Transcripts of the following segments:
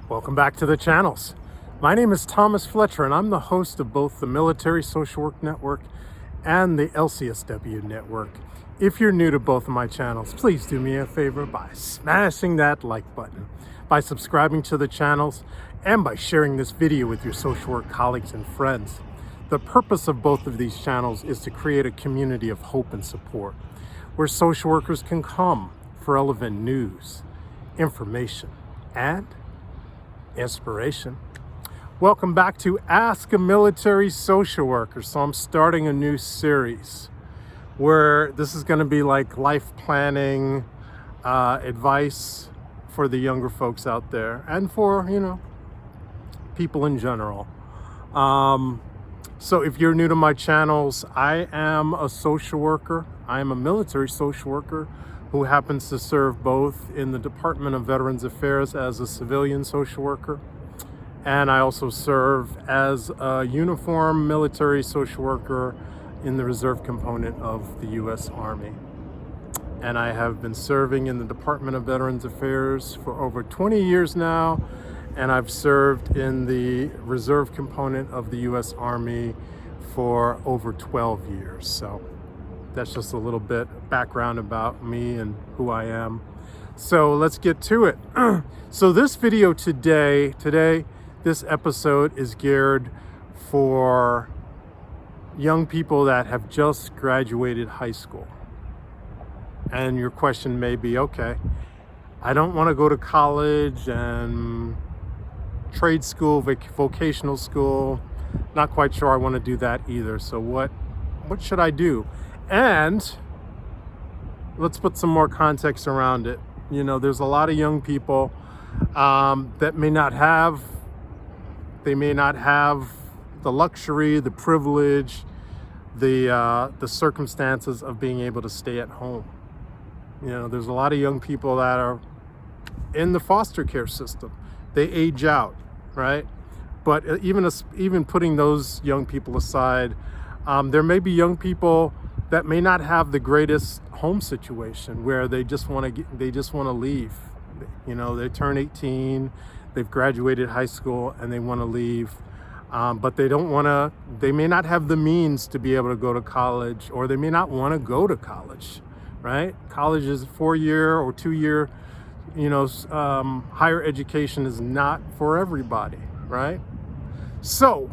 Welcome back to the channels. My name is Thomas Fletcher, and I'm the host of both the Military Social Work Network and the LCSW Network. If you're new to both of my channels, please do me a favor by smashing that like button, by subscribing to the channels, and by sharing this video with your social work colleagues and friends. The purpose of both of these channels is to create a community of hope and support, where social workers can come for relevant news, information, and inspiration. Welcome back to Ask a Military Social Worker. So I'm starting a new series where this is going to be like life planning advice for the younger folks out there and for, people in general. So if you're new to my channels, I am a social worker. I am a military social worker who happens to serve both in the Department of Veterans Affairs as a civilian social worker, and I also serve as a uniformed military social worker in the reserve component of the U.S. Army. And I have been serving in the Department of Veterans Affairs for over 20 years now, and I've served in the reserve component of the U.S. Army for over 12 years. So that's just a little bit background about me and who I am. So let's get to it. So this video today, this episode is geared for young people that have just graduated high school. And your question may be, okay, I don't want to go to college and trade school, vocational school. Not quite sure I want to do that either. So what should I do? And let's put some more context around it. There's a lot of young people that may not have the luxury, the privilege, the circumstances of being able to stay at home. There's a lot of young people that are in the foster care system. They age out, right? But even putting those young people aside, there may be young people that may not have the greatest home situation where they just want to leave. They turn 18, they've graduated high school, and they want to leave, but they may not have the means to be able to go to college, or they may not want to go to college, right? College is a 4-year or 2-year, higher education is not for everybody, right? So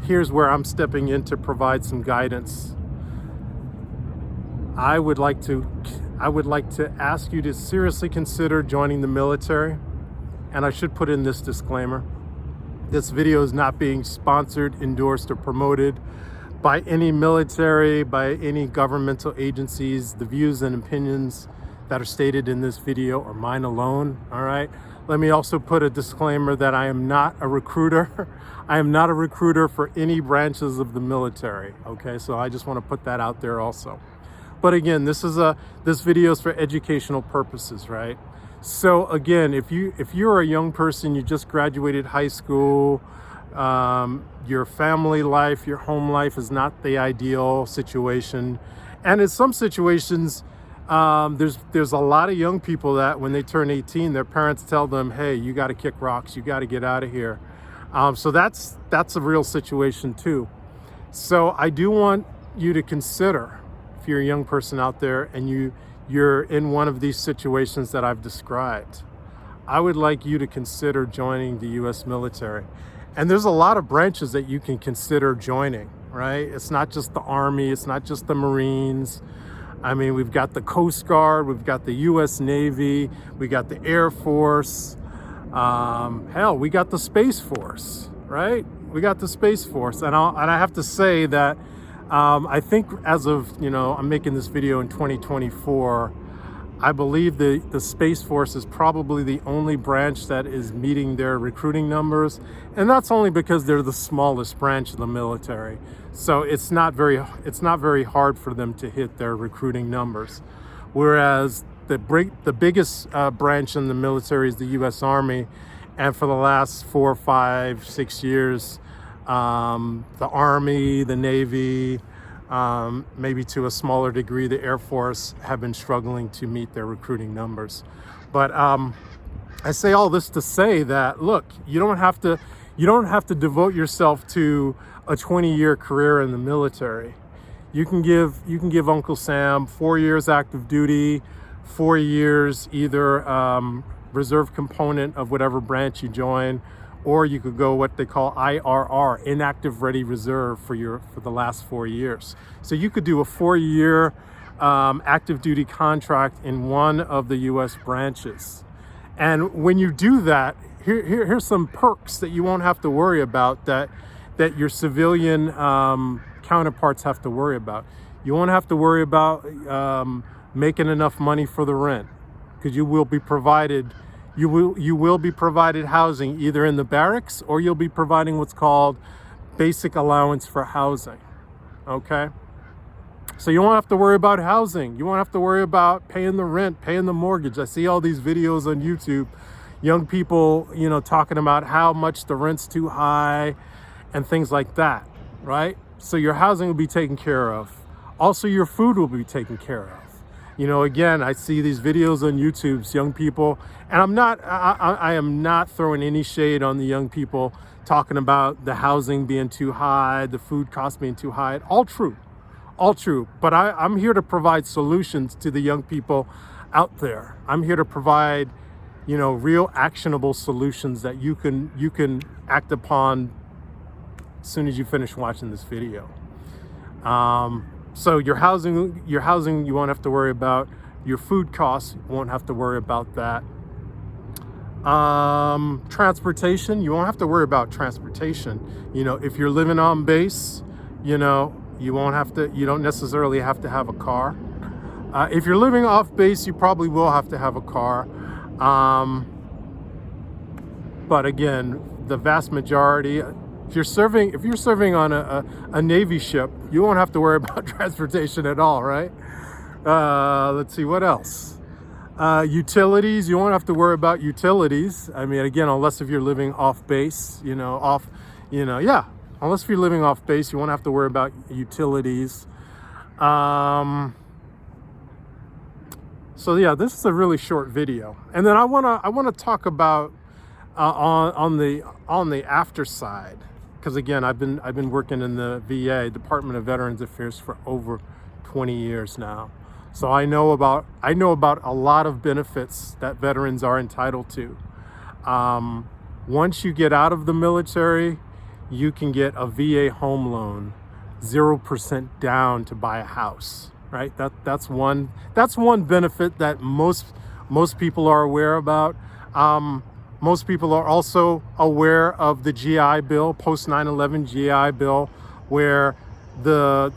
here's where I'm stepping in to provide some guidance. I would like to ask you to seriously consider joining the military. And I should put in this disclaimer. This video is not being sponsored, endorsed, or promoted by any military, by any governmental agencies. The views and opinions that are stated in this video are mine alone, all right? Let me also put a disclaimer that I am not a recruiter. I am not a recruiter for any branches of the military, okay? So I just want to put that out there also. But again, this video is for educational purposes, right? So again, if you're a young person, you just graduated high school, your family life, your home life is not the ideal situation, and in some situations, there's a lot of young people that when they turn 18, their parents tell them, "Hey, you got to kick rocks, you got to get out of here." So that's a real situation too. So I do want you to consider, if you're a young person out there and you're in one of these situations that I've described, I would like you to consider joining the U.S. military. And there's a lot of branches that you can consider joining, right? It's not just the Army, it's not just the Marines. I mean, we've got the Coast Guard, we've got the U.S. Navy, we got the Air Force, hell, we got the Space Force, right? We got the Space Force. And I have to say that I think as of, I'm making this video in 2024, I believe the Space Force is probably the only branch that is meeting their recruiting numbers. And that's only because they're the smallest branch of the military. So it's not very hard for them to hit their recruiting numbers. Whereas the biggest branch in the military is the U.S. Army. And for the last 4, 5, 6 years, the Army, the Navy, maybe to a smaller degree, the Air Force have been struggling to meet their recruiting numbers. But I say all this to say that, look, you don't have to devote yourself to a 20-year career in the military. You can give Uncle Sam 4 years active duty, 4 years either reserve component of whatever branch you join, or you could go what they call IRR, inactive ready reserve, for the last 4 years. So you could do a 4-year active duty contract in one of the U.S. branches. And when you do that, here's some perks that you won't have to worry about that your civilian counterparts have to worry about. You won't have to worry about making enough money for the rent, because you will be provided housing either in the barracks, or you'll be providing what's called basic allowance for housing. Okay? So you won't have to worry about housing. You won't have to worry about paying the rent, paying the mortgage. I see all these videos on YouTube, young people, talking about how much the rent's too high and things like that, right? So your housing will be taken care of. Also, your food will be taken care of. Again, I see these videos on YouTube, young people, and I am not throwing any shade on the young people talking about the housing being too high, the food costs being too high. All true. But I'm here to provide solutions to the young people out there. I'm here to provide, real actionable solutions that you can act upon as soon as you finish watching this video. So your housing, you won't have to worry about. Your food costs, you won't have to worry about that. Transportation, you won't have to worry about transportation. If you're living on base, you don't necessarily have to have a car. If you're living off base, you probably will have to have a car. But again, the vast majority, if you're serving on a Navy ship, you won't have to worry about transportation at all, right? Let's see, what else? Utilities, you won't have to worry about utilities. I mean, again, unless if you're living off base, unless if you're living off base, you won't have to worry about utilities. So yeah, this is a really short video. And then I wanna talk about on the after side, because again, I've been working in the VA, Department of Veterans Affairs, for over 20 years now. So I know about a lot of benefits that veterans are entitled to. Once you get out of the military, you can get a VA home loan, 0% down to buy a house, right? That's one benefit that most people are aware about. Most people are also aware of the GI Bill, post 9/11 GI Bill, where the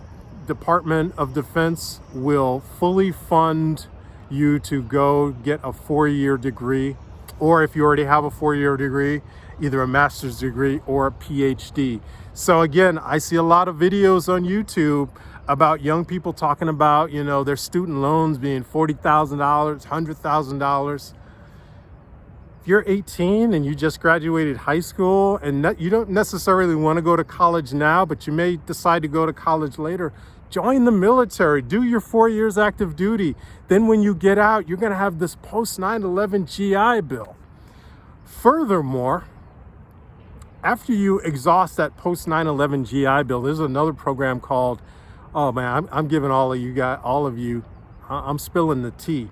Department of Defense will fully fund you to go get a 4-year degree, or if you already have a 4-year degree, either a master's degree or a PhD. So again, I see a lot of videos on YouTube about young people talking about, their student loans being $40,000, $100,000. If you're 18 and you just graduated high school and you don't necessarily want to go to college now, but you may decide to go to college later, join the military, do your 4 years active duty. Then when you get out, you're going to have this post 9/11 GI Bill. Furthermore, after you exhaust that post 9/11 GI Bill, there's another program called, oh man, I'm giving all of you, I'm spilling the tea.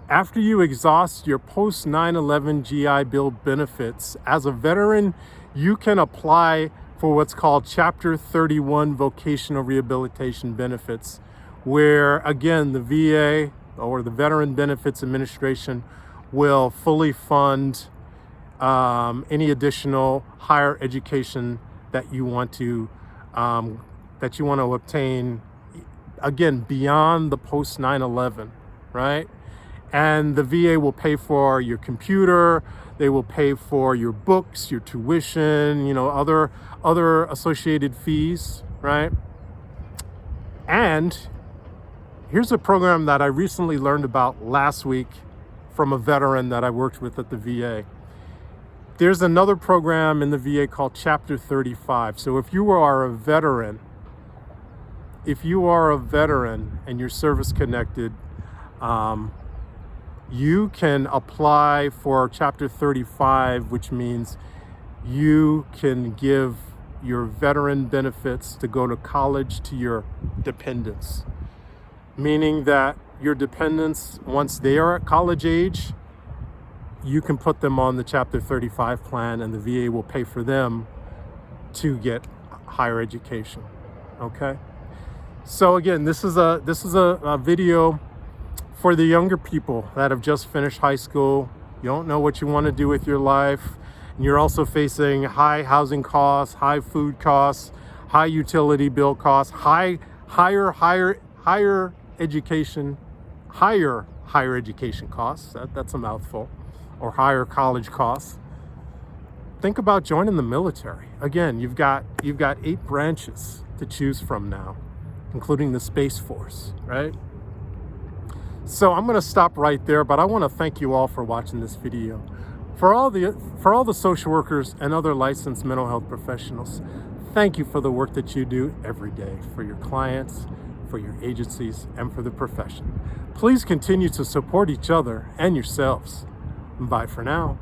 After you exhaust your post 9/11 GI Bill benefits, as a veteran, you can apply for what's called Chapter 31 vocational rehabilitation benefits, where again, the VA, or the Veteran Benefits Administration, will fully fund any additional higher education that you want to obtain, again, beyond the post 9/11, right? And the VA will pay for your computer, they will pay for your books, your tuition, other associated fees, right? And here's a program that I recently learned about last week from a veteran that I worked with at the VA. There's another program in the VA called Chapter 35. So if you are a veteran and you're service connected, you can apply for Chapter 35, which means you can give your veteran benefits to go to college to your dependents, meaning that your dependents, once they are at college age, you can put them on the Chapter 35 plan and the VA will pay for them to get higher education. Okay? So again, this is a video for the younger people that have just finished high school. You don't know what you want to do with your life. And you're also facing high housing costs, high food costs, high utility bill costs, higher education costs. That's a mouthful. Or higher college costs. Think about joining the military. Again, you've got 8 branches to choose from now, including the Space Force, right? So I'm going to stop right there, but I want to thank you all for watching this video. For all the social workers and other licensed mental health professionals, thank you for the work that you do every day for your clients, for your agencies, and for the profession. Please continue to support each other and yourselves. Bye for now.